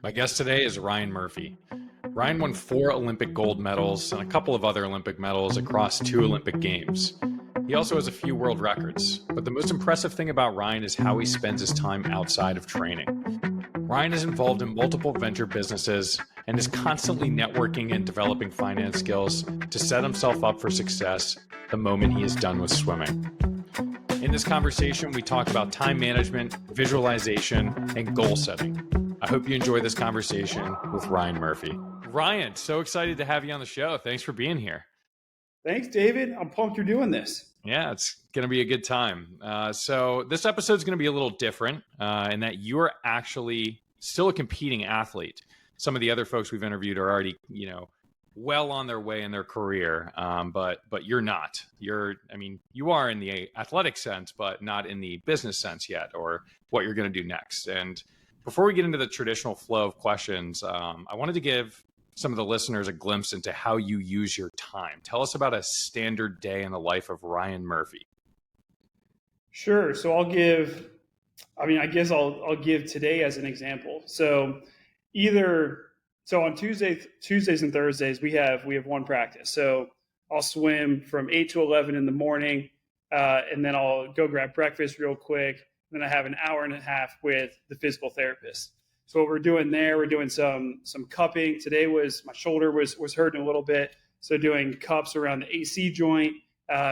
My guest today is Ryan Murphy. Ryan won 4 Olympic gold medals and a couple of other Olympic medals across 2 Olympic Games. He also has a few world records, but the most impressive thing about Ryan is how he spends his time outside of training. Ryan is involved in multiple venture businesses and is constantly networking and developing finance skills to set himself up for success the moment he is done with swimming. In this conversation, we talk about time management, visualization, and goal setting. I hope you enjoy this conversation with Ryan Murphy. Ryan, so excited to have you on the show. Thanks for being here. Thanks, David. I'm pumped you're doing this. Yeah, it's going to be a good time. So this episode is going to be a little different in that you're actually still a competing athlete. Some of the other folks we've interviewed are already, well on their way in their career, but you're not. You are in the athletic sense, but not in the business sense yet, or what you're going to do next. And before we get into the traditional flow of questions, I wanted to give some of the listeners a glimpse into how you use your time. Tell us about a standard day in the life of Ryan Murphy. Sure. So I'll give today as an example. So on Tuesdays and Thursdays, we have one practice. So I'll swim from 8 to 11 in the morning, and then I'll go grab breakfast real quick. Then I have an hour and a half with the physical therapist. So what we're doing there, we're doing some cupping. Today my shoulder was hurting a little bit. So doing cups around the AC joint,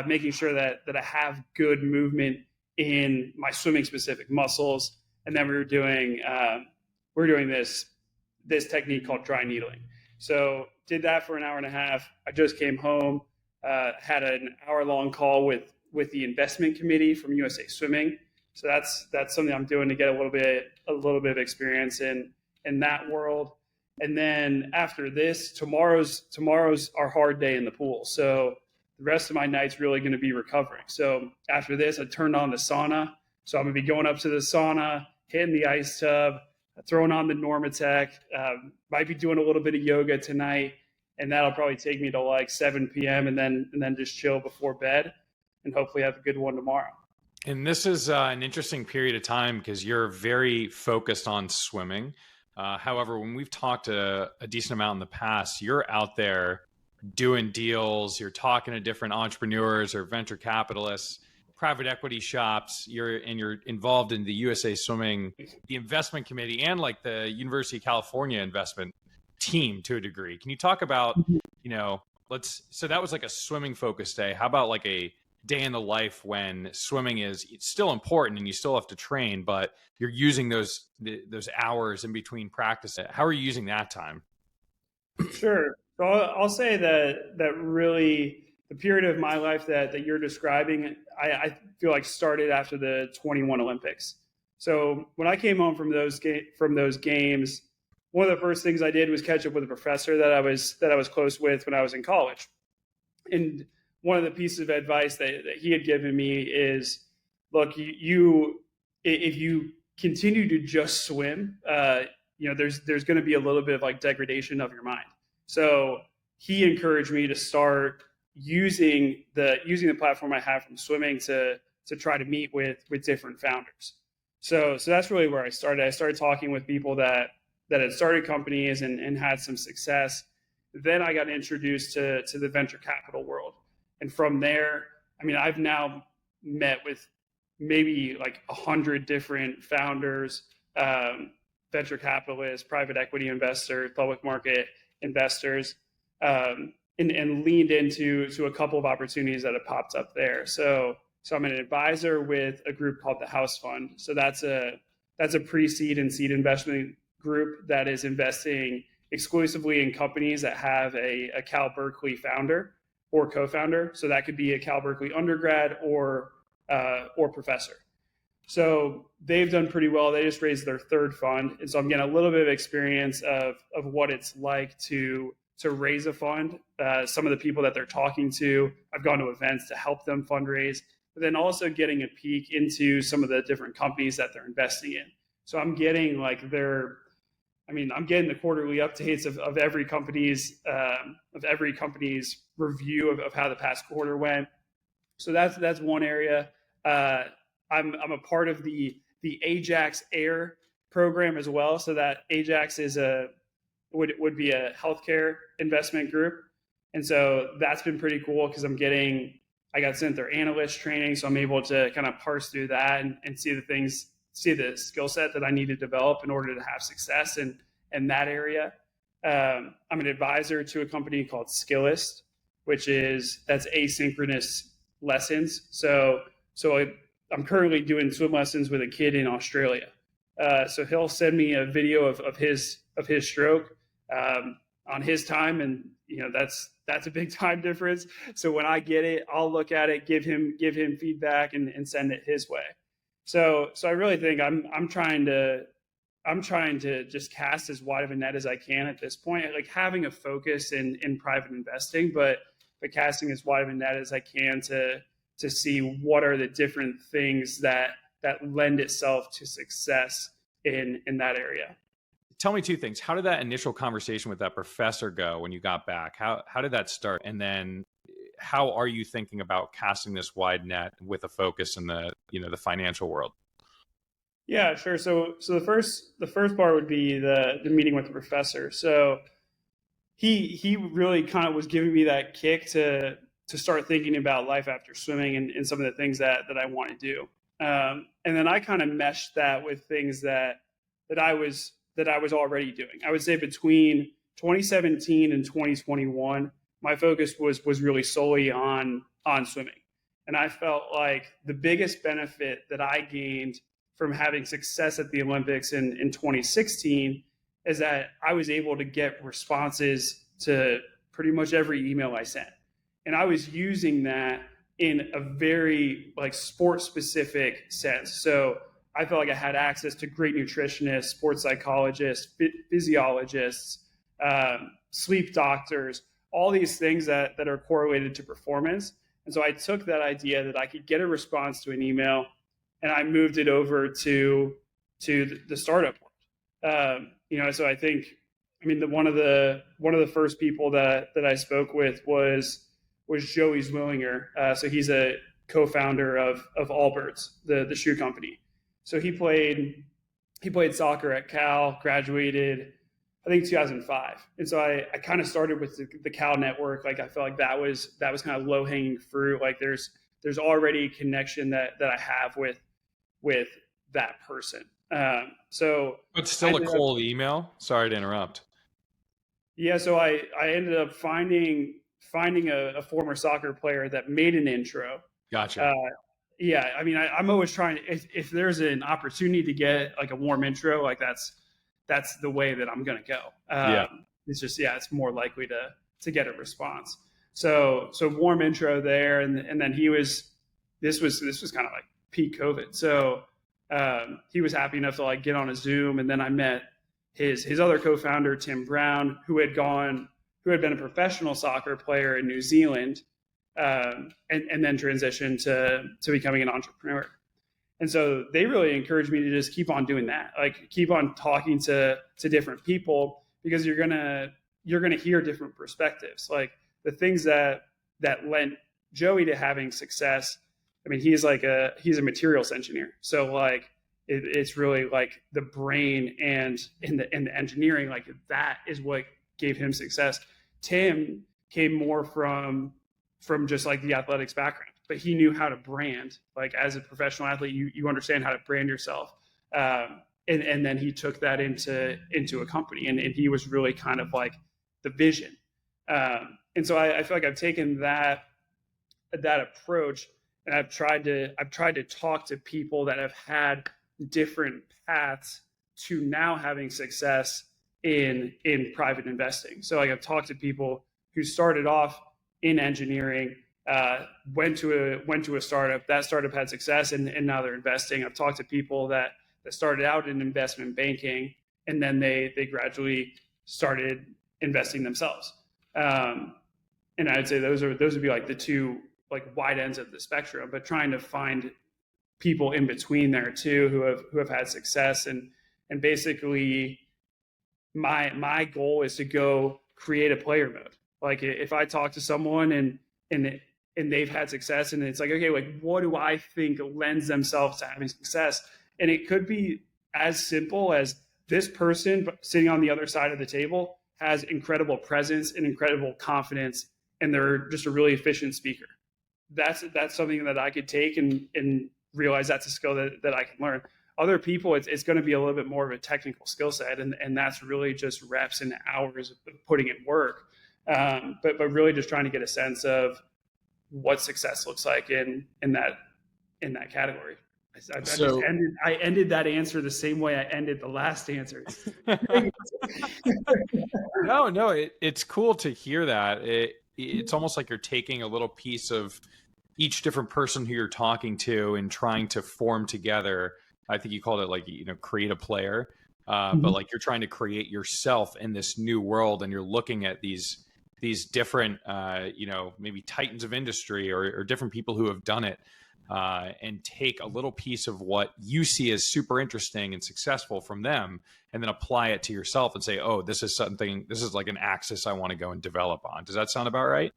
making sure that I have good movement in my swimming specific muscles. And then we're doing this technique called dry needling. So did that for an hour and a half. I just came home, had an hour-long call with the investment committee from USA Swimming. So that's something I'm doing to get a little bit of experience in that world. And then after this, tomorrow's our hard day in the pool. So the rest of my night's really going to be recovering. So after this, I turned on the sauna. So I'm going to be going up to the sauna, hitting the ice tub, throwing on the Normatec, might be doing a little bit of yoga tonight, and that'll probably take me to like 7 p.m. and then just chill before bed and hopefully have a good one tomorrow. And this is an interesting period of time because you're very focused on swimming. However, when we've talked a decent amount in the past, you're out there doing deals, you're talking to different entrepreneurs or venture capitalists, private equity shops, you're involved in the USA Swimming, the investment committee, and like the University of California investment team to a degree. Can you talk about, so that was like a swimming focused day. How about like a day in the life when swimming it's still important and you still have to train, but you're using those hours in between practice? How are you using that time? Sure. So I'll say that really the period of my life that you're describing, I feel like started after the 21 Olympics. So when I came home from those games, one of the first things I did was catch up with a professor that I was close with when I was in college. And one of the pieces of advice that he had given me is, look, if you continue to just swim, there's going to be a little bit of like degradation of your mind. So he encouraged me to start using the platform I have from swimming to try to meet with different founders. So that's really where I started. I started talking with people that had started companies and had some success. Then I got introduced to the venture capital world. And from there, I've now met with maybe like 100 different founders, venture capitalists, private equity investors, public market investors, and leaned into a couple of opportunities that have popped up there. So I'm an advisor with a group called the House Fund. So that's a pre-seed and seed investment group that is investing exclusively in companies that have a Cal Berkeley founder or co-founder. So that could be a Cal Berkeley undergrad or professor. So they've done pretty well. They just raised their third fund. And so I'm getting a little bit of experience of what it's like to raise a fund. Some of the people that they're talking to, I've gone to events to help them fundraise, but then also getting a peek into some of the different companies that they're investing in. So I'm getting I'm getting the quarterly updates of every company's review of how the past quarter went. So that's one area. I'm a part of the Ajax Air program as well. So that Ajax is would be a healthcare investment group. And so that's been pretty cool because I got sent their analyst training. So I'm able to kind of parse through that and see the skill set that I need to develop in order to have success in that area. I'm an advisor to a company called Skillist, that's asynchronous lessons. So I'm currently doing swim lessons with a kid in Australia. So he'll send me a video of his stroke on his time, and that's a big time difference. So when I get it, I'll look at it, give him feedback, and send it his way. So I really think I'm trying to just cast as wide of a net as I can at this point, like having a focus in private investing, but casting as wide of a net as I can to see what are the different things that lend itself to success in that area. Tell me two things. How did that initial conversation with that professor go when you got back? How did that start? And then how are you thinking about casting this wide net with a focus in the financial world? Yeah, sure. So the first part would be the meeting with the professor. So he really kind of was giving me that kick to start thinking about life after swimming and some of the things that I want to do. And then I kind of meshed that with things that I was already doing. I would say between 2017 and 2021, my focus was really solely on swimming. And I felt like the biggest benefit that I gained from having success at the Olympics in 2016 is that I was able to get responses to pretty much every email I sent. And I was using that in a very sport specific sense. So I felt like I had access to great nutritionists, sports psychologists, physiologists, sleep doctors, all these things that are correlated to performance. And so I took that idea that I could get a response to an email, and I moved it over to the startup world. So I think, one of the first people that I spoke with was Joey Zwillinger. So he's a co-founder of Allbirds, the shoe company. So he played soccer at Cal, graduated, I think 2005. And so I kind of started with the Cal network. Like I felt like that was kind of low hanging fruit. Like there's already a connection that I have with that person. But still a cold email. Sorry to interrupt. Yeah. So I ended up finding a former soccer player that made an intro. Gotcha. Yeah, I'm always trying to, if there's an opportunity to get a warm intro, that's the way that I'm going to go. Yeah. It's just, it's more likely to get a response. So warm intro there. And then this was kind of like peak COVID. So he was happy enough to get on a Zoom. And then I met his other co-founder, Tim Brown, who had been a professional soccer player in New Zealand. And then transitioned to becoming an entrepreneur. And so they really encouraged me to just keep on doing that, keep on talking to different people, because you're gonna hear different perspectives. Like the things that lent Joey to having success. He's a materials engineer, so it's really the brain and in the engineering, that is what gave him success. Tim came more from just the athletics background, but he knew how to brand. As a professional athlete, you understand how to brand yourself. And then he took that into a company, and he was really kind of the vision. And so I feel like I've taken that approach, and I've tried to talk to people that have had different paths to now having success in private investing. So I've talked to people who started off in engineering, went to a startup. That startup had success, and now they're investing. I've talked to people that started out in investment banking, and then they gradually started investing themselves. And I'd say those would be the two wide ends of the spectrum. But trying to find people in between there too who have had success, and basically my goal is to go create a player mode. If I talk to someone and they've had success, and it's okay, what do I think lends themselves to having success? And it could be as simple as this person sitting on the other side of the table has incredible presence and incredible confidence, and they're just a really efficient speaker. That's something that I could take and realize that's a skill that I can learn. Other people, it's going to be a little bit more of a technical skill set, and that's really just reps and hours of putting in work. But really just trying to get a sense of what success looks like in that category. I ended that answer the same way I ended the last answer. No, it's cool to hear that. It's almost like you're taking a little piece of each different person who you're talking to and trying to form together. I think you called it like, create a player, but like you're trying to create yourself in this new world, and you're looking at these different, maybe titans of industry or different people who have done it, and take a little piece of what you see as super interesting and successful from them, and then apply it to yourself and say, oh, this is like an axis I want to go and develop on. Does that sound about right?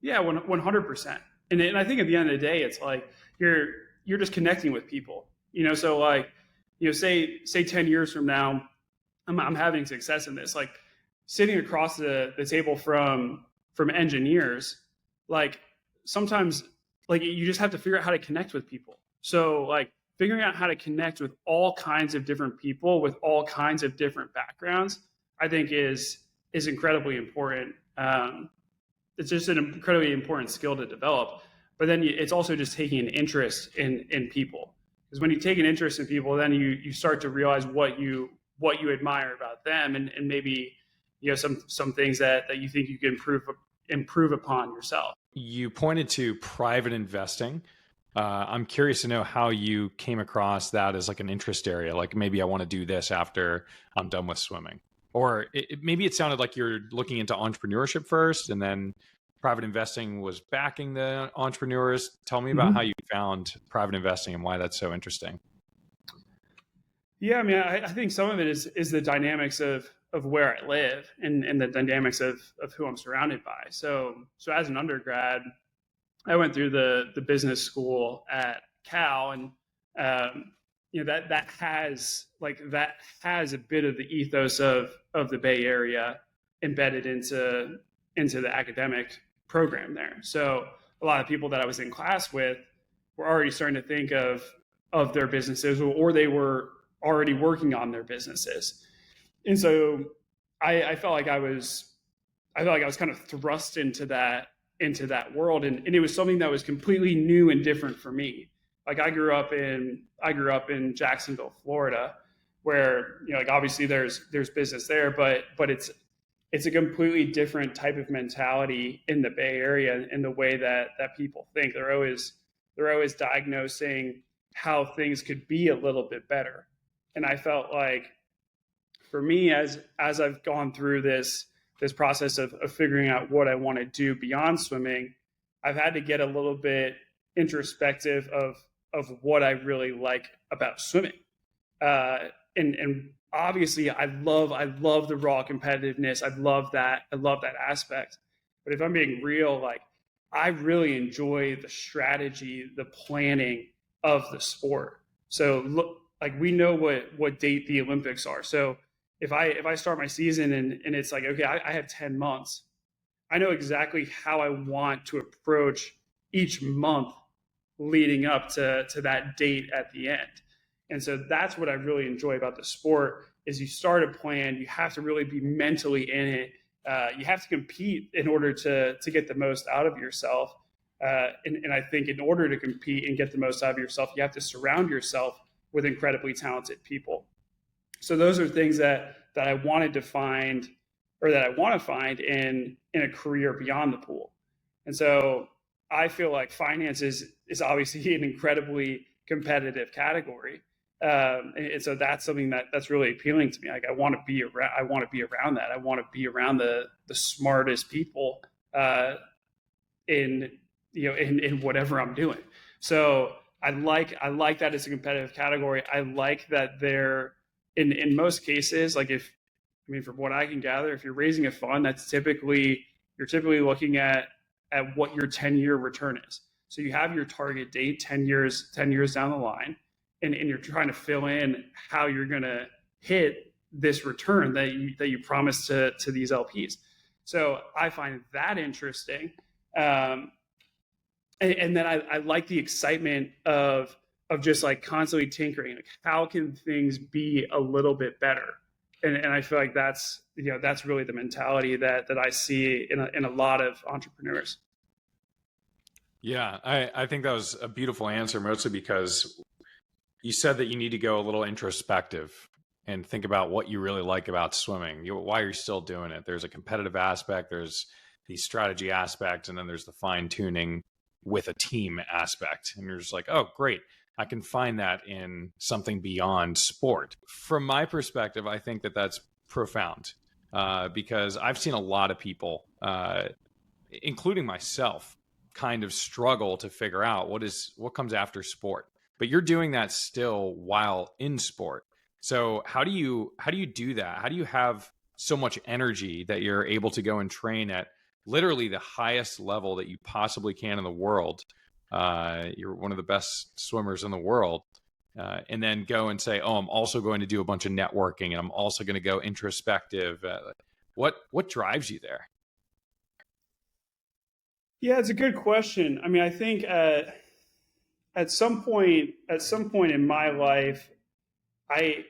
Yeah, 100%. And I think at the end of the day, it's like you're just connecting with people, so like, say 10 years from now, I'm having success in this, like sitting across the table from engineers, like sometimes like you just have to figure out how to connect with people. So like figuring out how to connect with all kinds of different people with all kinds of different backgrounds, I think is incredibly important. It's just an incredibly important skill to develop. But then it's also just taking an interest in people, because when you take an interest in people, then you start to realize what you admire about them, and maybe some things that you think you can improve upon yourself. You pointed to private investing. I'm curious to know how you came across that as like an interest area. Like maybe I want to do this after I'm done with swimming, or maybe it sounded like you're looking into entrepreneurship first, and then private investing was backing the entrepreneurs. Tell me about how you found private investing and why that's so interesting. Yeah, I mean, I think some of it is the dynamics of where I live and the dynamics of who I'm surrounded by. So as an undergrad, I went through the business school at Cal, and that has a bit of the ethos of the Bay Area embedded into the academic program there. So a lot of people that I was in class with were already starting to think of their businesses, or they were already working on their businesses. And so I felt like I was kind of thrust into that world, and it was something that was completely new and different for me. Like I grew up in Jacksonville, Florida, where like obviously there's business there, but it's a completely different type of mentality in the Bay Area, in the way that people think. They're always diagnosing how things could be a little bit better. And I felt like for me, as I've gone through this process of figuring out what I want to do beyond swimming, I've had to get a little bit introspective of what I really like about swimming. And obviously I love the raw competitiveness. I love that aspect. But if I'm being real, like I really enjoy the strategy, the planning of the sport. So look, like we know what date the Olympics are. So if I start my season and it's like, okay, I have 10 months, I know exactly how I want to approach each month leading up to that date at the end. And so that's what I really enjoy about the sport is you start a plan, you have to really be mentally in it. You have to compete in order to get the most out of yourself. And I think in order to compete and get the most out of yourself, you have to surround yourself with incredibly talented people. So those are things that I wanted to find, or that I want to find in a career beyond the pool. And so I feel like finance is obviously an incredibly competitive category. And so that's something that's really appealing to me. Like I want to be around that. I want to be around the smartest people in whatever I'm doing. So I like that it's a competitive category. I like that they're in most cases, like from what I can gather, if you're raising a fund, you're typically looking at what your 10-year return is. So you have your target date 10 years down the line, and you're trying to fill in how you're going to hit this return that you promised to these LPs. So I find that interesting. And then I like the excitement of just like constantly tinkering. Like, how can things be a little bit better? And I feel like that's really the mentality that I see in a lot of entrepreneurs. Yeah, I think that was a beautiful answer, mostly because you said that you need to go a little introspective and think about what you really like about swimming, why you're still doing it. There's a competitive aspect, there's the strategy aspect, and then there's the fine tuning with a team aspect. And you're just like, oh, great. I can find that in something beyond sport. From my perspective, I think that that's profound because I've seen a lot of people, including myself, kind of struggle to figure out what comes after sport. But you're doing that still while in sport. So how do you do that? How do you have so much energy that you're able to go and train at literally the highest level that you possibly can in the world? You're one of the best swimmers in the world. And then go and say, oh, I'm also going to do a bunch of networking and I'm also going to go introspective. What drives you there? Yeah, it's a good question. I mean, I think at some point in my life, I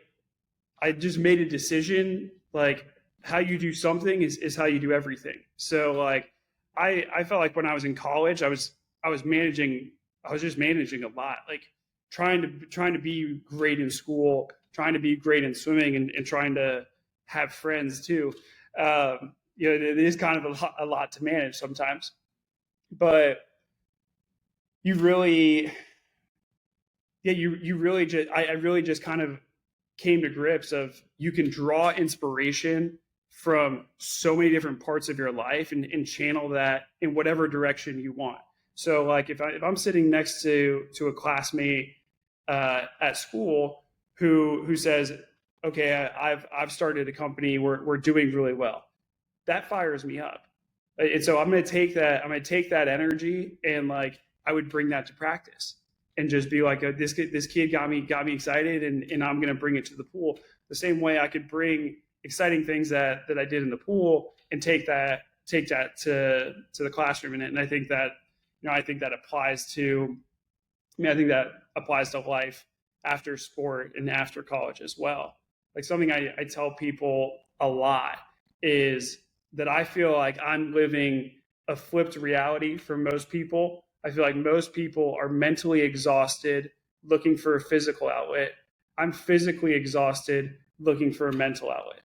just made a decision, like, how you do something is how you do everything. So like I felt like when I was in college, I was just managing a lot, like trying to be great in school, trying to be great in swimming, and trying to have friends too. It is kind of a lot to manage sometimes, but you really, yeah, you really just, I really just kind of came to grips of you can draw inspiration from so many different parts of your life and channel that in whatever direction you want. So like if I'm sitting next to a classmate at school who says, okay, I've started a company, we're doing really well, that fires me up. And so I'm going to take that energy and like I would bring that to practice and just be like, this kid got me excited, and I'm going to bring it to the pool. The same way I could bring exciting things that I did in the pool and take that to the classroom. And I think that applies to, I think that applies to life after sport and after college as well. Like something I tell people a lot is that I feel like I'm living a flipped reality for most people. I feel like most people are mentally exhausted looking for a physical outlet. I'm physically exhausted looking for a mental outlet.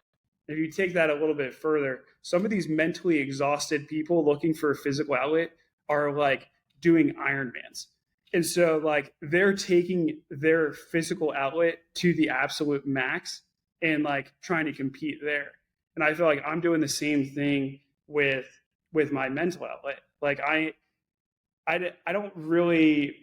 If you take that a little bit further, some of these mentally exhausted people looking for a physical outlet are like doing Ironmans. And so like they're taking their physical outlet to the absolute max and like trying to compete there. And I feel like I'm doing the same thing with my mental outlet. Like I don't really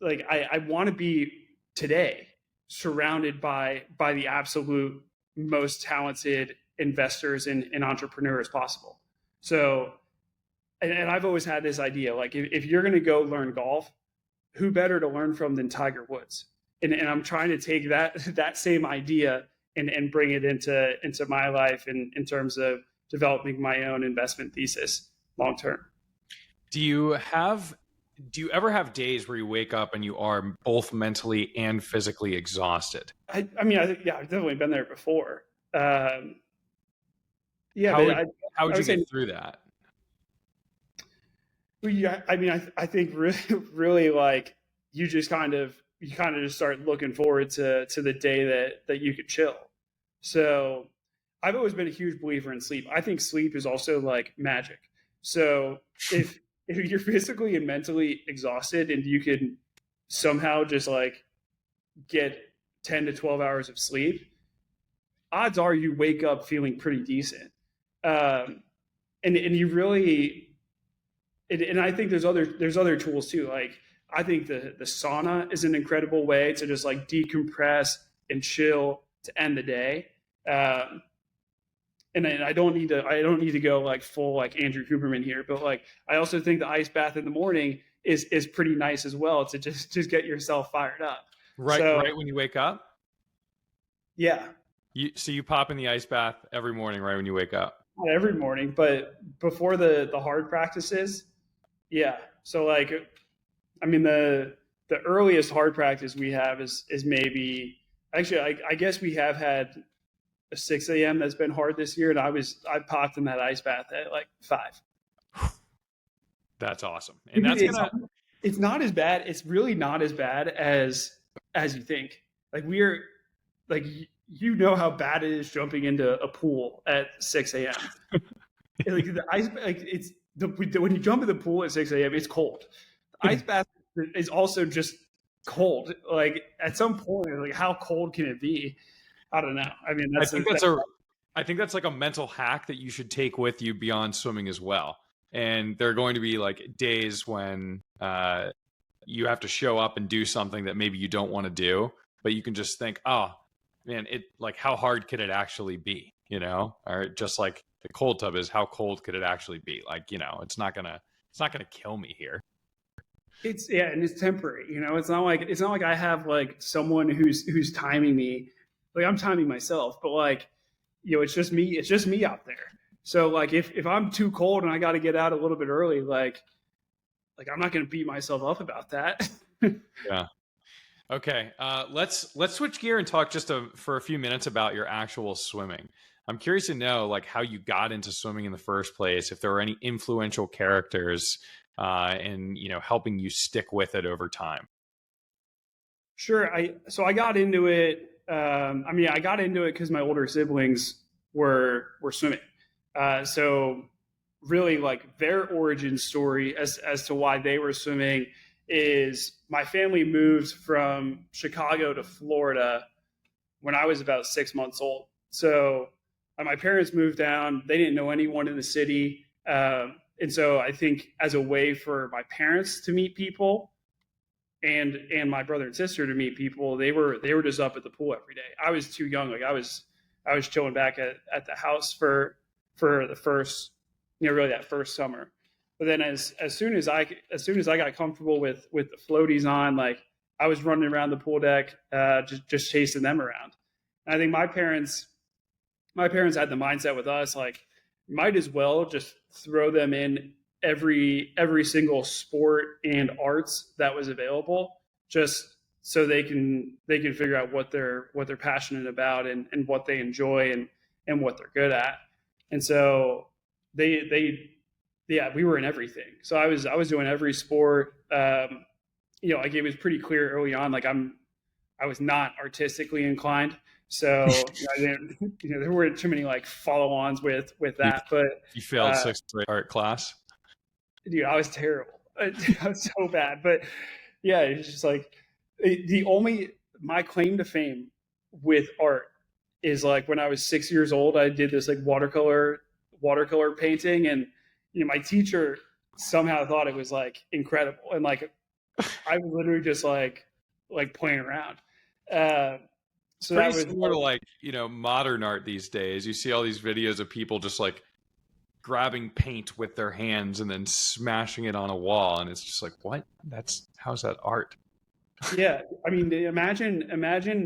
like, I want to be today surrounded by the absolute most talented investors and entrepreneurs possible. So, and I've always had this idea, like if you're going to go learn golf, who better to learn from than Tiger Woods? And I'm trying to take that same idea and bring it into my life in terms of developing my own investment thesis long term. Do you ever have days where you wake up and you are both mentally and physically exhausted? I mean, I've definitely been there before. Yeah. How would you get through that? Yeah, I mean, I think really like you kind of just start looking forward to the day that you could chill. So I've always been a huge believer in sleep. I think sleep is also like magic. So if you're physically and mentally exhausted and you can somehow just like get 10 to 12 hours of sleep, odds are you wake up feeling pretty decent. And you really, and I think there's other tools too. Like I think the sauna is an incredible way to just like decompress and chill to end the day. And I don't need to go like full like Andrew Cooperman here, but like I also think the ice bath in the morning is pretty nice as well to just get yourself fired up. So Right when you wake up? yeah, So you pop in the ice bath every morning right when you wake up. not every morning, but before the hard practices, yeah. So like, I mean, the earliest hard practice we have is maybe actually I guess we have had a 6 a.m. that's been hard this year, and I popped in that ice bath at like 5. That's awesome. And Dude, that's gonna it's not as bad. It's really not as bad as you think. Like we're like you know how bad it is jumping into a pool at 6 a.m. Like the ice, like it's when you jump in the pool at 6 a.m. It's cold. The ice bath is also just cold. Like at some point, like how cold can it be? I don't know. I mean, I think that's like a mental hack that you should take with you beyond swimming as well. And there are going to be like days when you have to show up and do something that maybe you don't want to do, but you can just think, oh man, it like how hard could it actually be? You know, or just like the cold tub is, how cold could it actually be? Like, you know, it's not gonna kill me here. it's yeah, and it's temporary. You know, it's not like I have like someone who's timing me. Like I'm timing myself, but like you know, it's just me. It's just me out there. So like if I'm too cold and I got to get out a little bit early, like I'm not going to beat myself up about that. Yeah. Okay. Let's switch gear and talk for a few minutes about your actual swimming. I'm curious to know like how you got into swimming in the first place, if there were any influential characters in helping you stick with it over time. Sure. I got into it. I mean, I got into it because my older siblings were swimming. So really, like their origin story as to why they were swimming is my family moved from Chicago to Florida when I was about 6 months old. So my parents moved down. They didn't know anyone in the city, and so I think as a way for my parents to meet people and my brother and sister to meet people, they were just up at the pool every day. I was too young. Like I was chilling back at the house for the first, really that first summer. But then as soon as I got comfortable with the floaties on, like I was running around the pool deck, just chasing them around. And I think my parents had the mindset with us, like might as well just throw them in every single sport and arts that was available, just so they can figure out what they're passionate about and what they enjoy and what they're good at. And so they yeah, we were in everything. So I was doing every sport. Like it was pretty clear early on, like I was not artistically inclined. So I didn't, there weren't too many like follow-ons with that. But you failed sixth grade art class. Dude, I was terrible. I was so bad. But yeah, it's just like my claim to fame with art is like when I was 6 years old, I did this like watercolor painting, and my teacher somehow thought it was like incredible, and like I was literally just like playing around. So pretty that was similar to like modern art these days. You see all these videos of people just like grabbing paint with their hands and then smashing it on a wall, and it's just like, what? How's that art? Yeah, I mean, imagine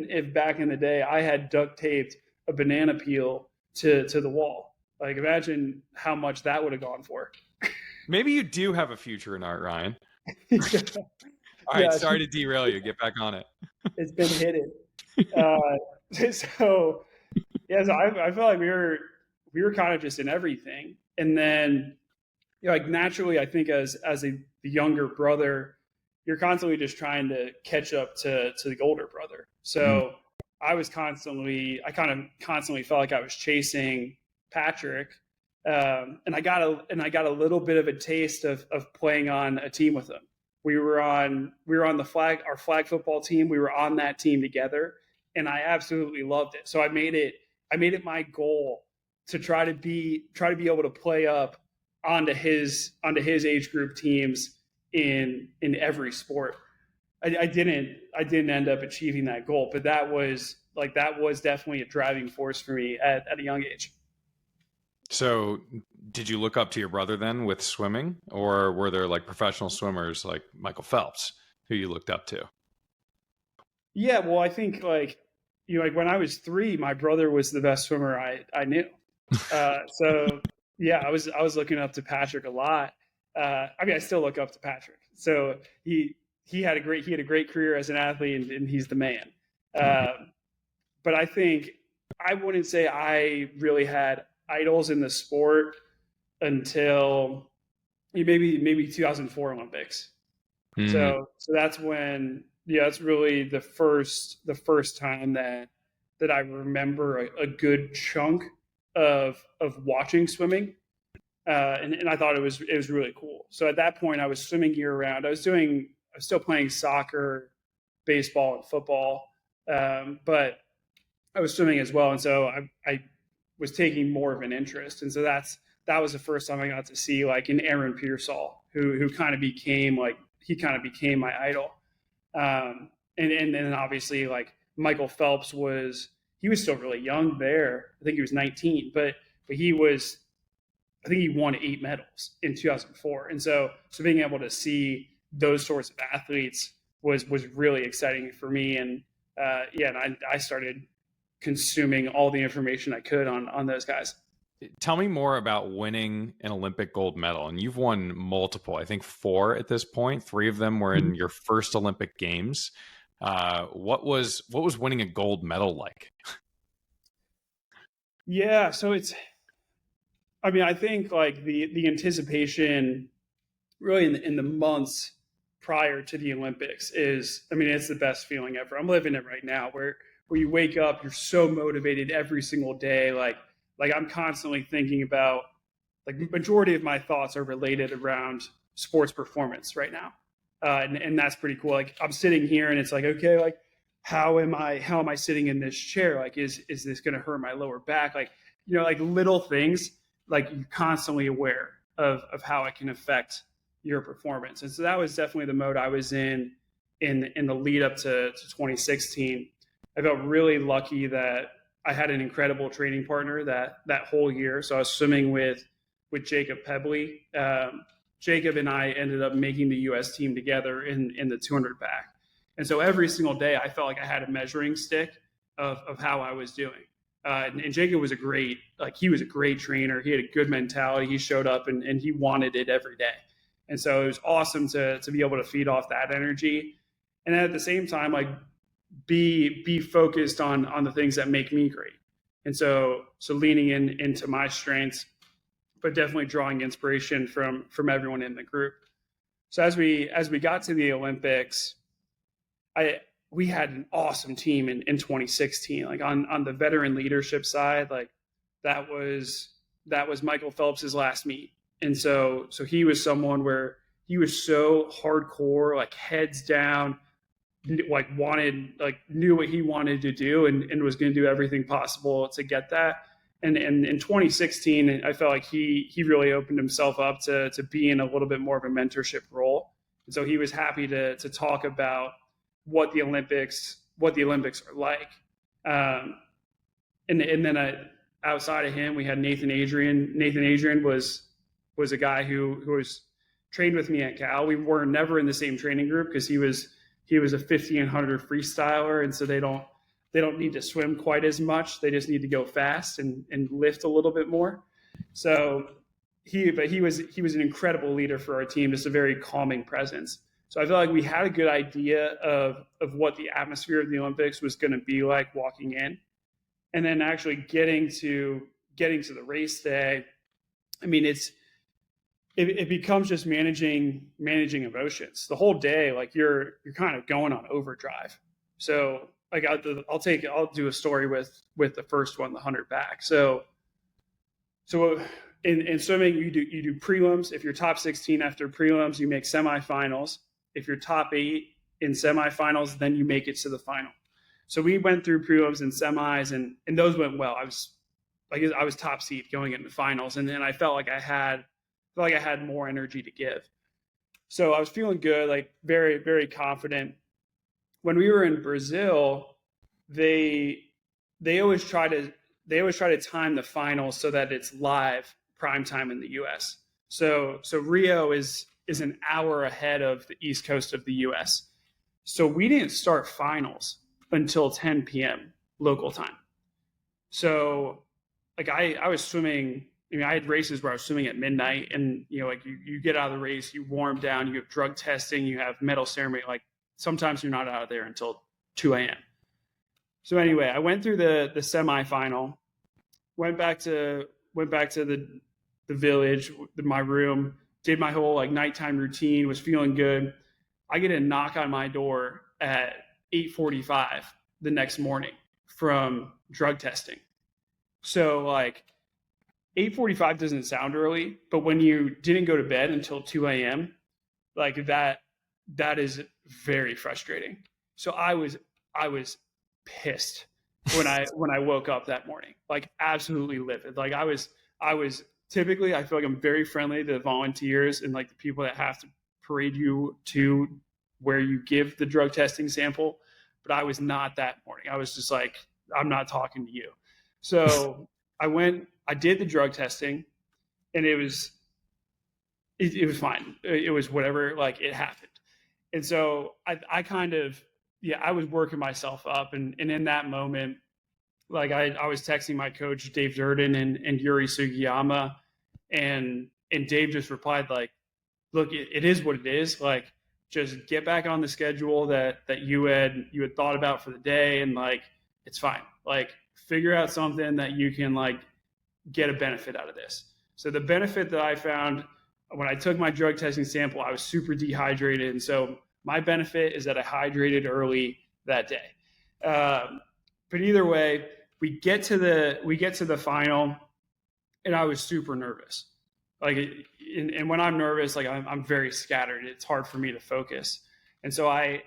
if back in the day I had duct taped a banana peel to the wall. Like, imagine how much that would have gone for. Maybe you do have a future in art, Ryan. Yeah. All right, sorry to derail you. Get back on it. It's been hidden. So yeah, so I feel like we were kind of just in everything, and then like naturally, I think as the younger brother, you're constantly just trying to catch up to the older brother. So I kind of constantly felt like I was chasing Patrick, and I got a little bit of a taste of playing on a team with him. We were on our flag football team. We were on that team together, and I absolutely loved it. So I made it my goal to try to be able to play up onto his age group teams in every sport. I didn't end up achieving that goal, but that was definitely a driving force for me at a young age. So did you look up to your brother then with swimming, or were there like professional swimmers like Michael Phelps who you looked up to? Yeah, well, I think like when I was 3, my brother was the best swimmer I knew. So yeah, I was looking up to Patrick a lot. I mean, I still look up to Patrick. So he had a great career as an athlete, and he's the man. Um, but I think I wouldn't say I really had idols in the sport until maybe 2004 Olympics. Mm, So that's when, yeah, that's really the first time that I remember a good chunk of watching swimming, and I thought it was really cool. So at that point, I was swimming year round. I was still playing soccer, baseball, and football, but I was swimming as well, and so I was taking more of an interest, and so that was the first time I got to see like an Aaron Pearsall, who kind of became like he kind of became my idol, and then obviously like Michael Phelps he was still really young there. I think he was 19, but he was I think he won 8 medals in 2004, and so being able to see those sorts of athletes was really exciting for me, and yeah, and I started consuming all the information I could on those guys. Tell me more about winning an Olympic gold medal. And you've won multiple, I think 4 at this point. 3 of them were in your first Olympic Games. What was winning a gold medal like? Yeah, so I mean, I think like the anticipation really in the months prior to the Olympics is, I mean, it's the best feeling ever. I'm living it right now, where you wake up, you're so motivated every single day. Like I'm constantly thinking about, like, majority of my thoughts are related around sports performance right now, and that's pretty cool. Like I'm sitting here and it's like, okay, like how am I sitting in this chair? Like is this going to hurt my lower back? Like, like little things, like you're constantly aware of how it can affect your performance. And so that was definitely the mode I was in the lead up to 2016. I felt really lucky that I had an incredible training partner that whole year. So I was swimming with Jacob Pebley. Jacob and I ended up making the U.S. team together in the 200 back. And so every single day, I felt like I had a measuring stick of how I was doing. And Jacob was he was a great trainer. He had a good mentality. He showed up and he wanted it every day. And so it was awesome to be able to feed off that energy. And then at the same time, like be focused on the things that make me great. And so leaning into my strengths, but definitely drawing inspiration from everyone in the group. So as we got to the Olympics, we had an awesome team in 2016. Like on the veteran leadership side, like that was Michael Phelps's last meet. And so he was someone where he was so hardcore, like heads down, like knew what he wanted to do, and was going to do everything possible to get that. And in 2016, I felt like he really opened himself up to be in a little bit more of a mentorship role. And so he was happy to talk about what the Olympics are like. And then outside of him, we had Nathan Adrian. Nathan Adrian was a guy who was trained with me at Cal. We were never in the same training group because he was a 50 and 100 freestyler, and so they don't need to swim quite as much. They just need to go fast and lift a little bit more. So he was an incredible leader for our team, just a very calming presence. So I feel like we had a good idea of what the atmosphere of the Olympics was going to be like walking in, and then actually getting to the race day. I mean, it becomes just managing emotions the whole day. Like you're kind of going on overdrive. So like I'll do a story with the first one, the 100 back. So in swimming, you do prelims. If you're top 16 after prelims, you make semifinals. If you're top 8 in semifinals, then you make it to the final. So we went through prelims and semis, and those went well. I was top seed going into finals, and then I felt like I had more energy to give. So I was feeling good, like very, very confident. When we were in Brazil, they always try to time the finals so that it's live prime time in the US. So Rio is an hour ahead of the East Coast of the US. So we didn't start finals until 10 p.m. local time. So like I was swimming, I had races where I was swimming at midnight, and like you get out of the race, you warm down, you have drug testing, you have medal ceremony. Like sometimes you're not out of there until 2 a.m. So anyway, I went through the semifinal, went back to the village, my room, did my whole like nighttime routine, was feeling good. I get a knock on my door at 8:45 the next morning from drug testing. So like 8:45 doesn't sound early, but when you didn't go to bed until 2 a.m., like that is very frustrating. So I was pissed when I woke up that morning, like absolutely livid. Like I was typically, I feel like I'm very friendly to the volunteers and like the people that have to parade you to where you give the drug testing sample, but I was not that morning. I was just like, I'm not talking to you. So I did the drug testing, and it was fine. It was whatever, like it happened. And so I kind of, I was working myself up, and in that moment, like I was texting my coach, Dave Durden and Yuri Sugiyama, and Dave just replied like, look, it is what it is. Like, just get back on the schedule that you had thought about for the day, and like it's fine. Like figure out something that you can like get a benefit out of this. So the benefit that I found when I took my drug testing sample, I was super dehydrated, and so my benefit is that I hydrated early that day. But either way, we get to the final, and I was super nervous. Like, and when I'm nervous, like I'm very scattered. It's hard for me to focus, and so I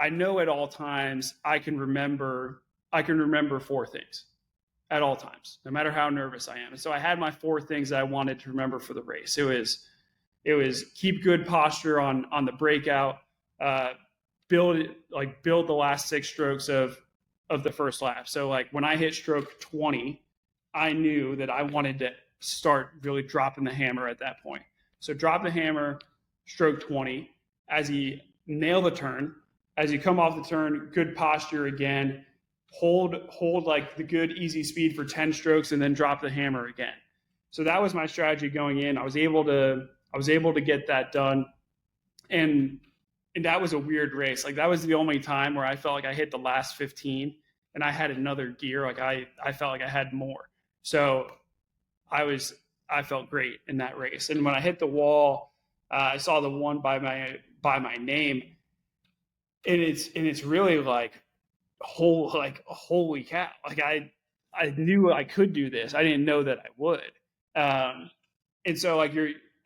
know at all times I can remember 4 things at all times, no matter how nervous I am. And so I had my 4 things that I wanted to remember for the race. It was keep good posture on the breakout, build the last 6 strokes of the first lap. So like when I hit stroke 20, I knew that I wanted to start really dropping the hammer at that point. So drop the hammer, stroke 20. As you nail the turn, as you come off the turn, good posture again. Hold like the good easy speed for 10 strokes, and then drop the hammer again. So that was my strategy going in. I was able to get that done, and that was a weird race. Like that was the only time where I felt like I hit the last 15 and I had another gear. Like I felt like I had more. So I felt great in that race. And when I hit the wall, I saw the one by my name, and it's really like holy cow. Like I knew I could do this. I didn't know that I would. And so like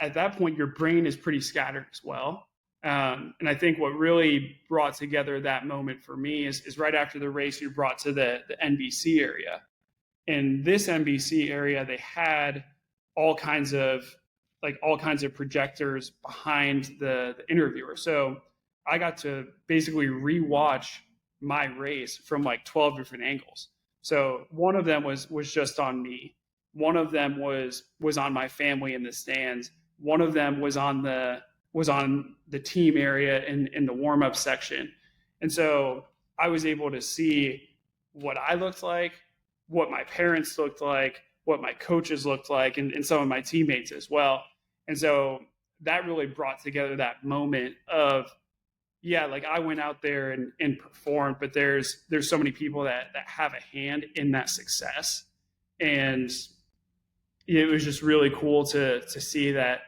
at that point, your brain is pretty scattered as well. And I think what really brought together that moment for me is right after the race, you brought to the NBC area. In this NBC area, they had all kinds of projectors behind the interviewer. So I got to basically rewatch my race from like 12 different angles. So one of them was just on me. One of them was on my family in the stands. One of them was on the team area in the warm-up section. And so I was able to see what I looked like, what my parents looked like, what my coaches looked like, and some of my teammates as well. And so that really brought together that moment of, like I went out there and performed, but there's so many people that have a hand in that success. And it was just really cool to see that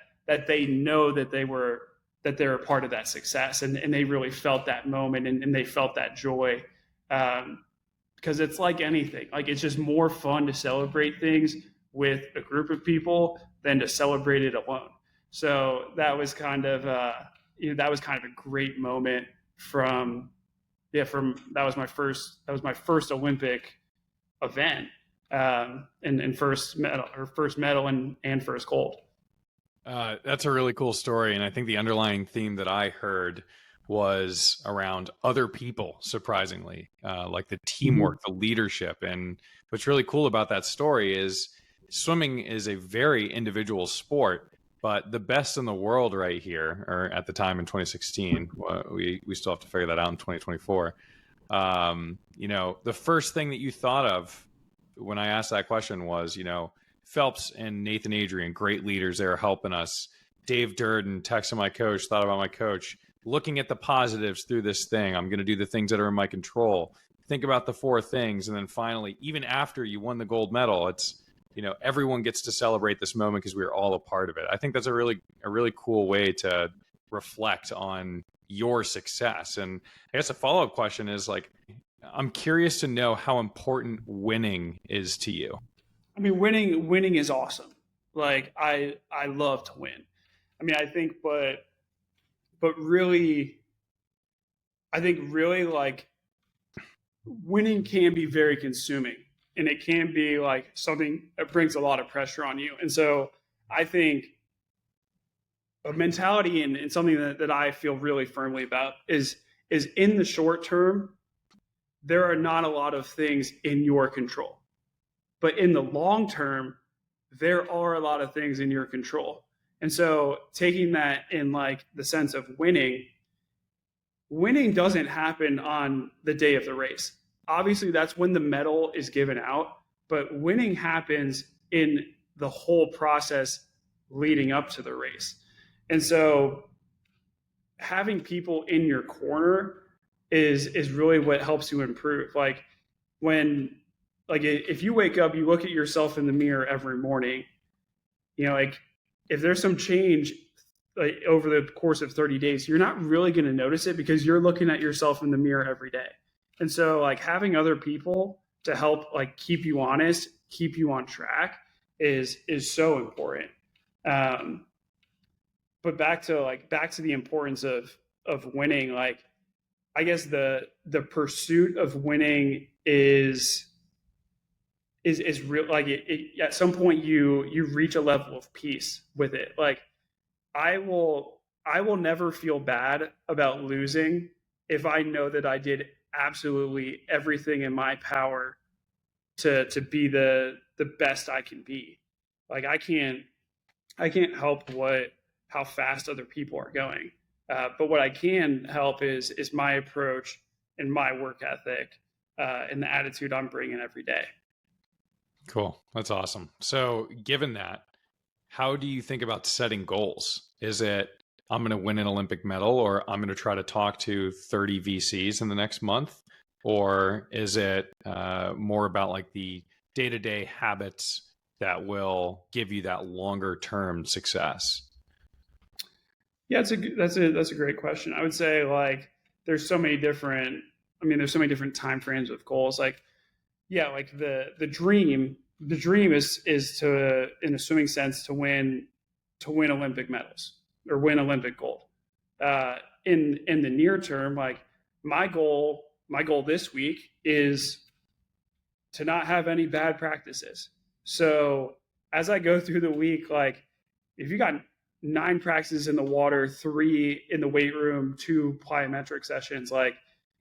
they know that they're a part of that success, and they really felt that moment, and they felt that joy. Because it's like anything, like it's just more fun to celebrate things with a group of people than to celebrate it alone. So that was kind of a great moment from that was my first Olympic event, and first medal and first gold. That's a really cool story. And I think the underlying theme that I heard was around other people, surprisingly, like the teamwork, the leadership. And what's really cool about that story is swimming is a very individual sport, but the best in the world right here, or at the time in 2016, we still have to figure that out in 2024. The first thing that you thought of when I asked that question was, Phelps and Nathan Adrian, great leaders, they were helping us. Dave Durden, texting my coach, thought about my coach, looking at the positives through this thing. I'm going to do the things that are in my control. Think about the 4 things. And then finally, even after you won the gold medal, it's, everyone gets to celebrate this moment because we were all a part of it. I think that's a really cool way to reflect on your success. And I guess a follow-up question is I'm curious to know how important winning is to you. I mean, winning is awesome. I love to win. I mean, I think really winning can be very consuming, and it can be something that brings a lot of pressure on you. And so I think a mentality and something that I feel really firmly about is in the short term, there are not a lot of things in your control. But in the long term, there are a lot of things in your control. And so taking that in the sense of winning doesn't happen on the day of the race. Obviously, that's when the medal is given out, but winning happens in the whole process leading up to the race. And so having people in your corner is really what helps you improve. If you wake up, you look at yourself in the mirror every morning, if there's some change over the course of 30 days, you're not really going to notice it because you're looking at yourself in the mirror every day. And so having other people to help keep you honest, keep you on track is so important. But back to the importance of winning, I guess the pursuit of winning is real. At some point you reach a level of peace with it. I will never feel bad about losing if I know that I did absolutely everything in my power to be the best I can be. I can't help how fast other people are going. But what I can help is my approach and my work ethic and the attitude I'm bringing every day. Cool. That's awesome. So given that, how do you think about setting goals? Is it, I'm going to win an Olympic medal, or I'm going to try to talk to 30 VCs in the next month? Or is it more about the day-to-day habits that will give you that longer term success? Yeah, that's a great question. I would say there's so many different time frames of goals. The dream is to, in a swimming sense, to win Olympic medals or win Olympic gold. In the near term, my goal this week is to not have any bad practices. So as I go through the week, if you got 9 practices in the water, 3 in the weight room, 2 plyometric sessions,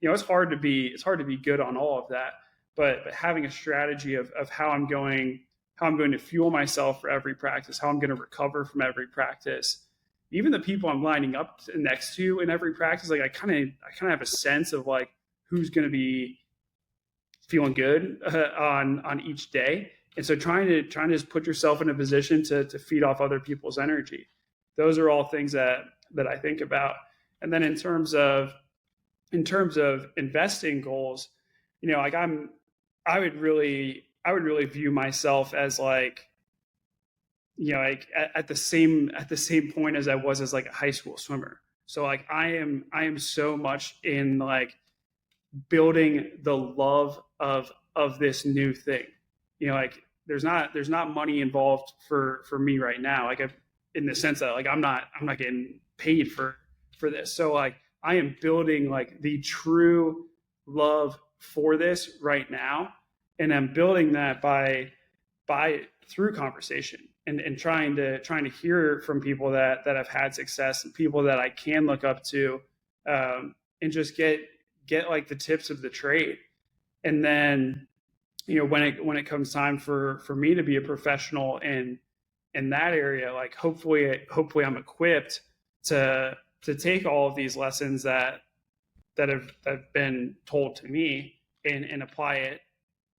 it's hard to be good on all of that. But having a strategy of how I'm going to fuel myself for every practice, how I'm going to recover from every practice, even the people I'm lining up next to in every practice, I kind of have a sense of who's going to be feeling good on each day. And so trying to just put yourself in a position to feed off other people's energy. Those are all things that I think about. And then in terms of investing goals, I would really view myself as at the same point as I was as a high school swimmer. So I am so much in building the love of this new thing. There's not money involved for me right now. In the sense that I'm not getting paid for this. So I am building the true love for this right now, and I'm building that by through conversation and trying to hear from people that have had success and people that I can look up to, and just get the tips of the trade. And then when it comes time for me to be a professional and in that area, like hopefully I'm equipped to take all of these lessons that have been told to me and apply it,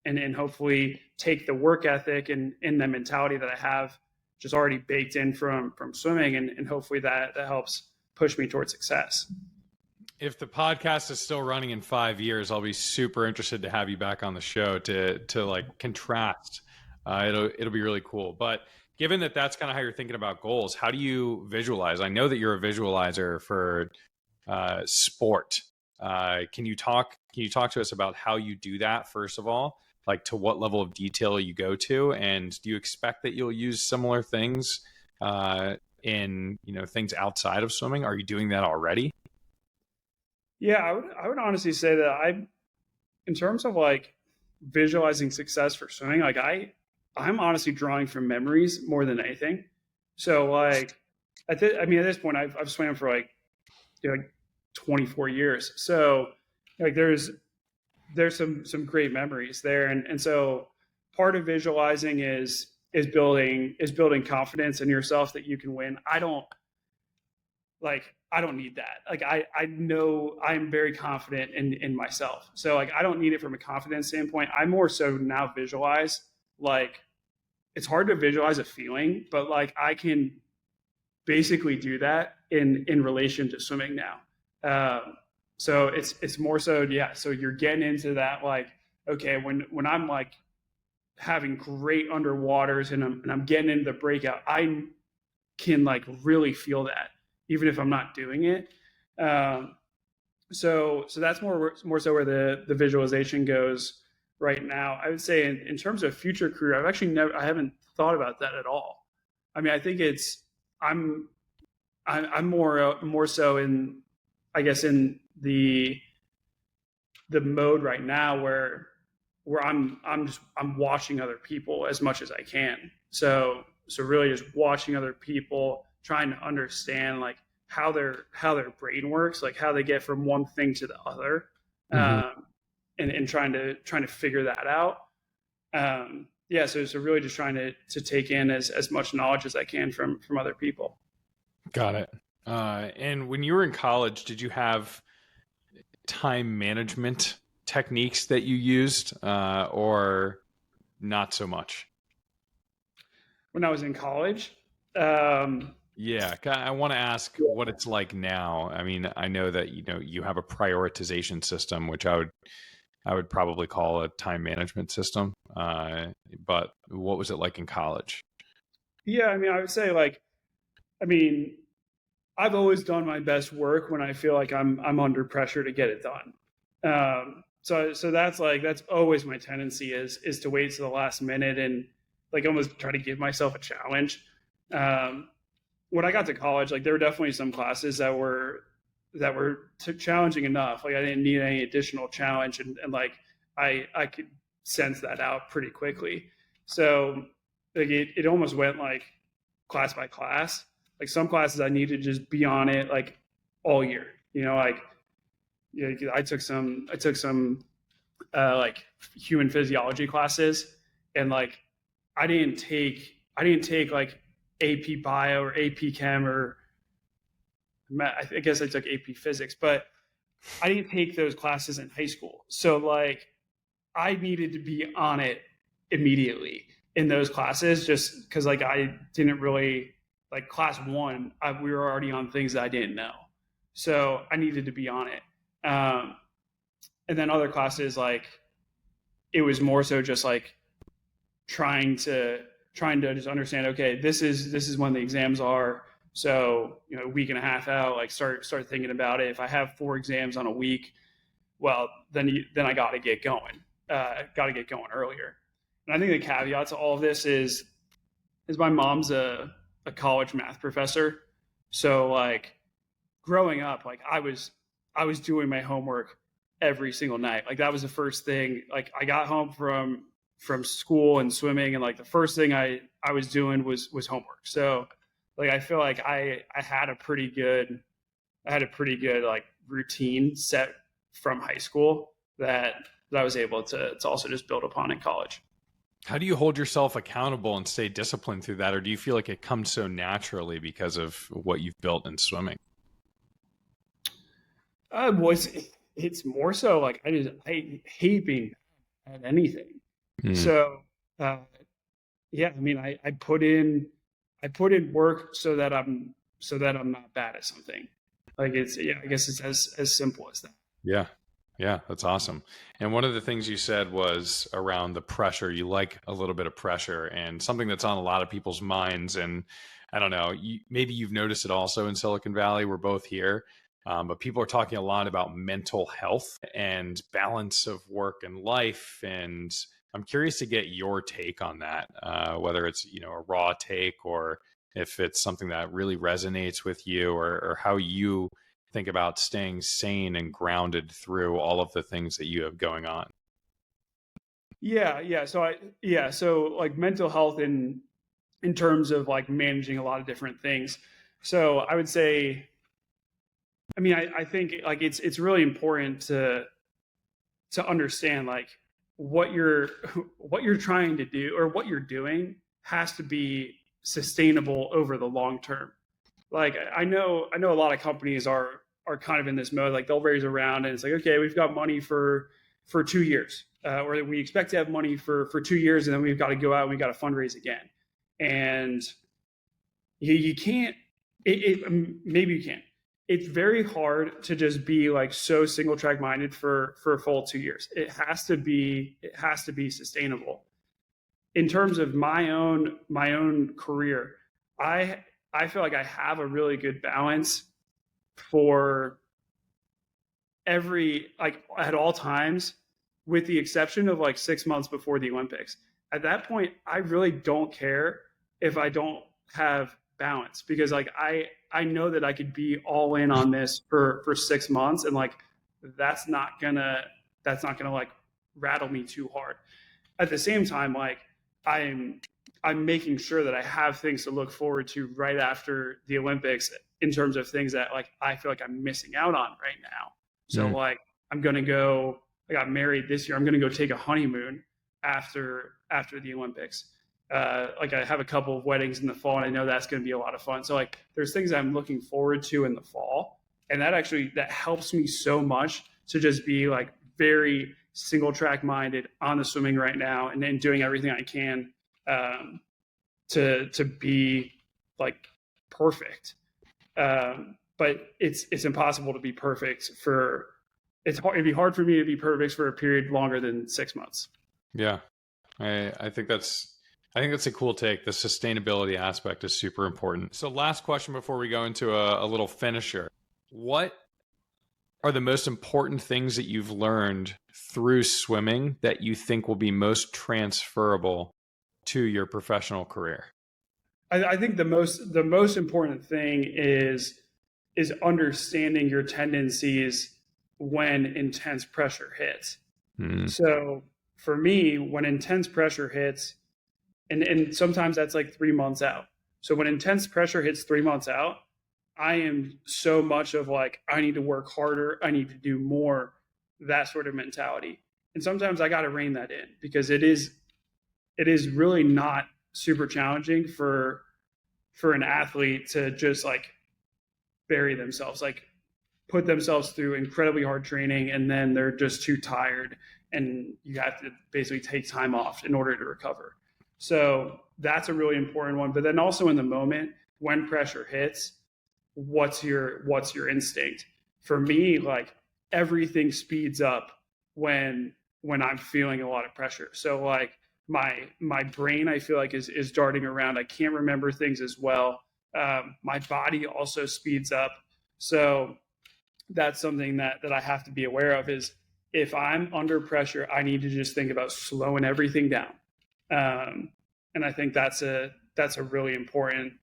and hopefully take the work ethic and the mentality that I have just already baked in from swimming, and hopefully that helps push me towards success. If the podcast is still running in 5 years, I'll be super interested to have you back on the show to like contrast. It'll be really cool. But given that that's kind of how you're thinking about goals, how do you visualize? I know that you're a visualizer for sport. Can you talk to us about how you do that, first of all? Like, to what level of detail you go to, and do you expect that you'll use similar things in things outside of swimming? Are you doing that already? Yeah, I would honestly say that in terms of like visualizing success for swimming, like I'm honestly drawing from memories more than anything. So like at this point I've swam for like 24 years. So like there's some great memories there, and so part of visualizing is building confidence in yourself that you can win. I don't need that. Like I know I'm very confident in myself. So like I don't need it from a confidence standpoint. I more so now visualize, like, it's hard to visualize a feeling, but like I can basically do that in relation to swimming now. So it's more so, yeah. So you're getting into that, like, okay, when I'm like having great underwaters and I'm getting into the breakout, I can like really feel that, even if I'm not doing it. So that's more so where the visualization goes right now. I would say in terms of future career, I haven't thought about that at all. I mean, I think I'm more so in, I guess, in the mode right now where I'm watching other people as much as I can. So really just watching other people, trying to understand like how their brain works, like how they get from one thing to the other, and trying to figure that out. Yeah, so really just trying to take in as much knowledge as I can from other people. Got it. And when you were in college, did you have time management techniques that you used, or not so much? When I was in college, yeah, I want to ask what it's like now. I mean, I know that you have a prioritization system, which I would probably call a time management system. But what was it like in college? Yeah, I mean, I would say I've always done my best work when I feel like I'm under pressure to get it done. So that's always my tendency is to wait to the last minute and like almost try to give myself a challenge. When I got to college, like there were definitely some classes that were challenging enough. Like I didn't need any additional challenge, and like I could sense that out pretty quickly. So like it almost went like class by class. Like some classes I needed to just be on it like all year. I took some like human physiology classes, and like I didn't take like AP Bio or AP Chem, or I guess I took AP Physics, but I didn't take those classes in high school. So like I needed to be on it immediately in those classes, just because like I didn't really like class one. We were already on things that I didn't know, so I needed to be on it. And then other classes, like it was more so just like trying to just understand, okay, this is when the exams are. So, a week and a half out, like start thinking about it. If I have 4 exams on a week, well, then I got to get going. Got to get going earlier. And I think the caveat to all of this is my mom's a college math professor. So like growing up, like I was doing my homework every single night. Like that was the first thing. Like I got home from school and swimming, and like the first thing I was doing was homework. So like I feel like I had a pretty good like routine set from high school that I was able to also just build upon in college. How do you hold yourself accountable and stay disciplined through that? Or do you feel like it comes so naturally because of what you've built in swimming? Was it's more so like I hate being at anything. Mm, So uh, yeah, I mean, I put in work so that I'm not bad at something. Like it's yeah, I guess it's as simple as that. yeah. Yeah, that's awesome. And one of the things you said was around the pressure. You like a little bit of pressure and something that's on a lot of people's minds. And I don't know, maybe you've noticed it also in Silicon Valley. We're both here. But people are talking a lot about mental health and balance of work and life. And I'm curious to get your take on that, whether it's, a raw take or if it's something that really resonates with you or how you think about staying sane and grounded through all of the things that you have going on. Yeah. So like mental health in terms of like managing a lot of different things. So I would say, I mean, I think like it's really important to understand like what you're what you're trying to do or what you're doing has to be sustainable over the long term. Like I know a lot of companies are kind of in this mode. Like they'll raise a round and it's like, okay, we've got money for 2 years, or we expect to have money for 2 years, and then we've got to go out and we've got to fundraise again. And you can't. Maybe you can. It's very hard to just be like so single track minded for a full 2 years. It has to be sustainable. In terms of my own career, I I feel like I have a really good balance for every like at all times, with the exception of like 6 months before the Olympics. At that point, I really don't care if I don't have balance, because like I know that I could be all in on this for 6 months, and like that's not gonna that's not gonna like rattle me too hard. At the same time, like I'm I'm making sure that I have things to look forward to right after the Olympics, in terms of things that like I feel like I'm missing out on right now. So Mm, like I'm gonna go. I got married this year. I'm gonna go take a honeymoon after the Olympics. Like I have a couple of weddings in the fall, and I know that's going to be a lot of fun. So like there's things I'm looking forward to in the fall, and that helps me so much to just be like very single track minded on the swimming right now, and then doing everything I can um, to be like perfect. But it's impossible to be perfect for it's hard, it'd be hard for me to be perfect for a period longer than 6 months. yeah, I think that's a cool take. The sustainability aspect is super important. So, last question before we go into a little finisher. What are the most important things that you've learned through swimming that you think will be most transferable to your professional career? I think the most important thing is understanding your tendencies when intense pressure hits. Mm, So for me, when intense pressure hits, and sometimes that's like 3 months out. So when intense pressure hits 3 months out, I am so much of like I need to work harder, I need to do more, that sort of mentality. And sometimes I got to rein that in, because it is really not super challenging for an athlete to just like bury themselves, like put themselves through incredibly hard training, and then they're just too tired, and you have to basically take time off in order to recover. So that's a really important one. But then also in the moment when pressure hits, what's your instinct? For me, like everything speeds up when I'm feeling a lot of pressure. So like my brain, I feel like is darting around. I can't remember things as well. My body also speeds up. So that's something that I have to be aware of, is if I'm under pressure, I need to just think about slowing everything down. And I think that's a really important,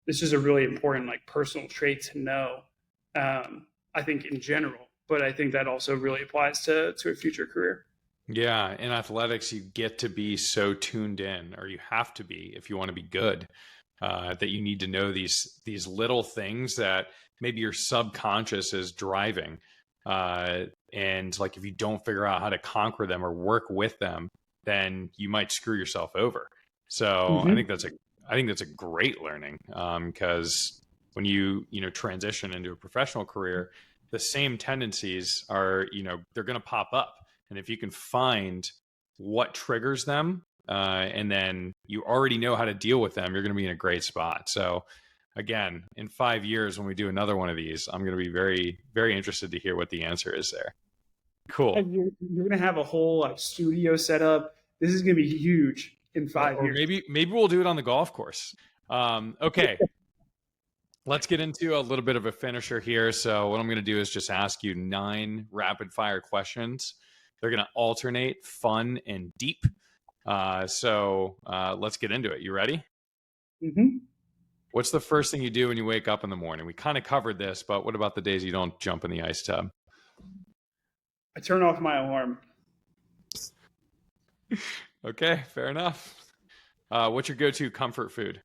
this is a really important like personal trait to know. I think in general, but I think that also really applies to a future career. yeah, in athletics, you get to be so tuned in, or you have to be if you want to be good. That you need to know these little things that maybe your subconscious is driving, and like if you don't figure out how to conquer them or work with them, then you might screw yourself over. So I Mm-hmm. think that's a great learning, because when you transition into a professional career, the same tendencies are, they're going to pop up. And if you can find what triggers them, and then you already know how to deal with them, you're going to be in a great spot. So again, in 5 years, when we do another one of these, I'm going to be very, very interested to hear what the answer is there. Cool. And you're going to have a whole like studio set up. This is going to be huge in 5 years. Maybe we'll do it on the golf course. Okay. Let's get into a little bit of a finisher here. So what I'm going to do is just ask you 9 rapid fire questions. They're going to alternate fun and deep. So let's get into it. You ready? Mm-hmm. What's the first thing you do when you wake up in the morning? We kind of covered this, but what about the days you don't jump in the ice tub? I turn off my alarm. Okay, fair enough. What's your go-to comfort food?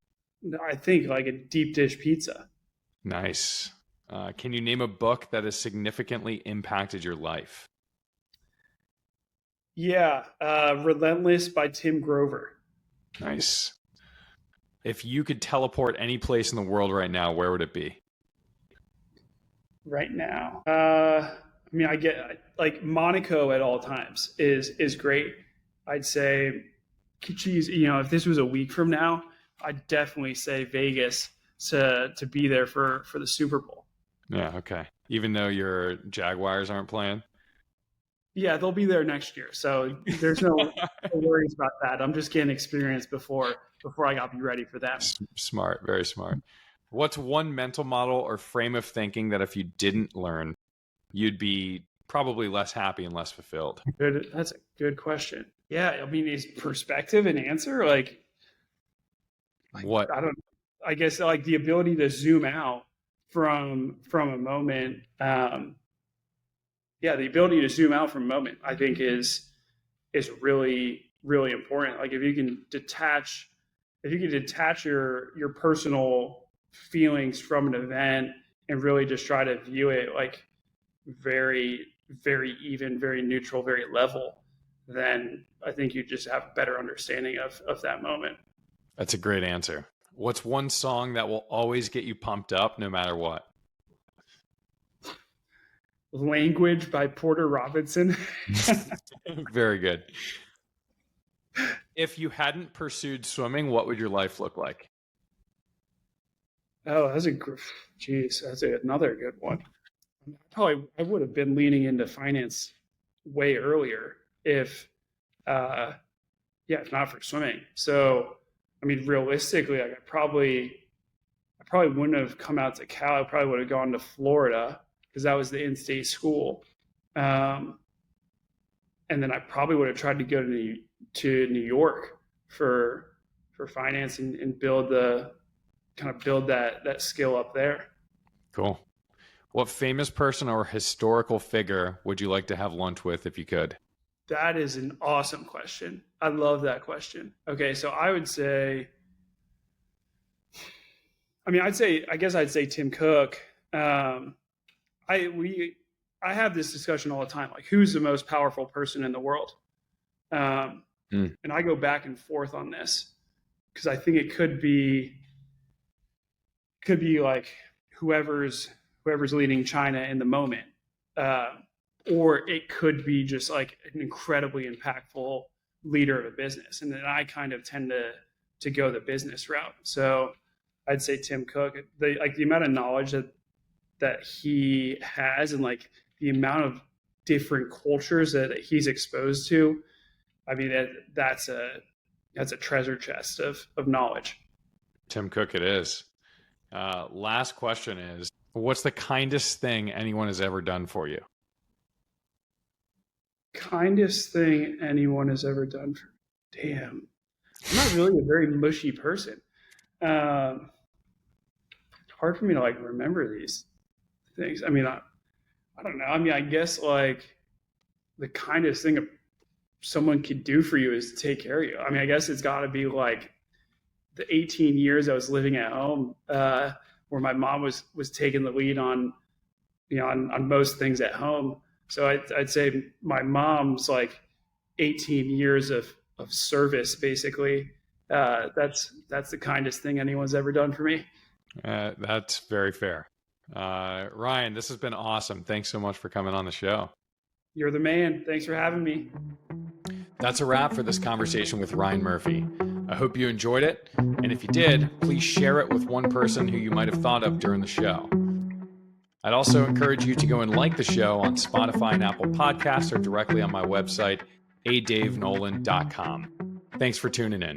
I think like a deep dish pizza. Nice. Can you name a book that has significantly impacted your life? Yeah, Relentless by Tim Grover. Nice. If you could teleport any place in the world right now, where would it be? Right now, I mean, I get like Monaco at all times is great. I'd say, geez, if this was a week from now, I'd definitely say Vegas to be there for the Super Bowl. Yeah, okay. Even though your Jaguars aren't playing? Yeah, they'll be there next year, so there's no worries about that. I'm just getting experience before I got to be ready for them. Smart, very smart. What's one mental model or frame of thinking that if you didn't learn, you'd be probably less happy and less fulfilled? That's a good question. Yeah, I mean, is perspective an answer? Like What? I don't. I guess like the ability to zoom out from a moment. Yeah, the ability to zoom out from a moment, I think, is really really important. Like if you can detach your personal feelings from an event and really just try to view it like very very even, very neutral, very level, then I think you just have a better understanding of that moment. That's a great answer. What's one song that will always get you pumped up no matter what? Language by Porter Robinson. Very good. If you hadn't pursued swimming, what would your life look like? Oh, that's another good one. I would have been leaning into finance way earlier if if not for swimming. So I mean, realistically, like I probably wouldn't have come out to Cal. I probably would have gone to Florida because that was the in-state school, and then I probably would have tried to go to New York for finance and build that skill up there. Cool. What famous person or historical figure would you like to have lunch with if you could? That is an awesome question. I love that question. Okay, so I would say, I guess I'd say Tim Cook. I have this discussion all the time, like who's the most powerful person in the world, and I go back and forth on this because I think it could be like whoever's leading China in the moment, or it could be just like an incredibly impactful leader of a business, and then I kind of tend to go the business route. So I'd say Tim Cook. The amount of knowledge that he has and like the amount of different cultures that he's exposed to, I mean that's a treasure chest of knowledge. Tim Cook it is. Last question is, what's the kindest thing anyone has ever done for you? Kindest thing anyone has ever done for me? Damn. I'm not really a very mushy person. It's hard for me to like remember these things. I mean, I don't know. I mean, I guess like the kindest thing someone could do for you is to take care of you. I mean, I guess it's got to be like the 18 years I was living at home, where my mom was taking the lead on most things at home. So I'd say my mom's like 18 years of service, basically. That's the kindest thing anyone's ever done for me. That's very fair. Ryan, this has been awesome. Thanks so much for coming on the show. You're the man. Thanks for having me. That's a wrap for this conversation with Ryan Murphy. I hope you enjoyed it. And if you did, please share it with one person who you might have thought of during the show. I'd also encourage you to go and like the show on Spotify and Apple Podcasts or directly on my website, adavenolan.com. Thanks for tuning in.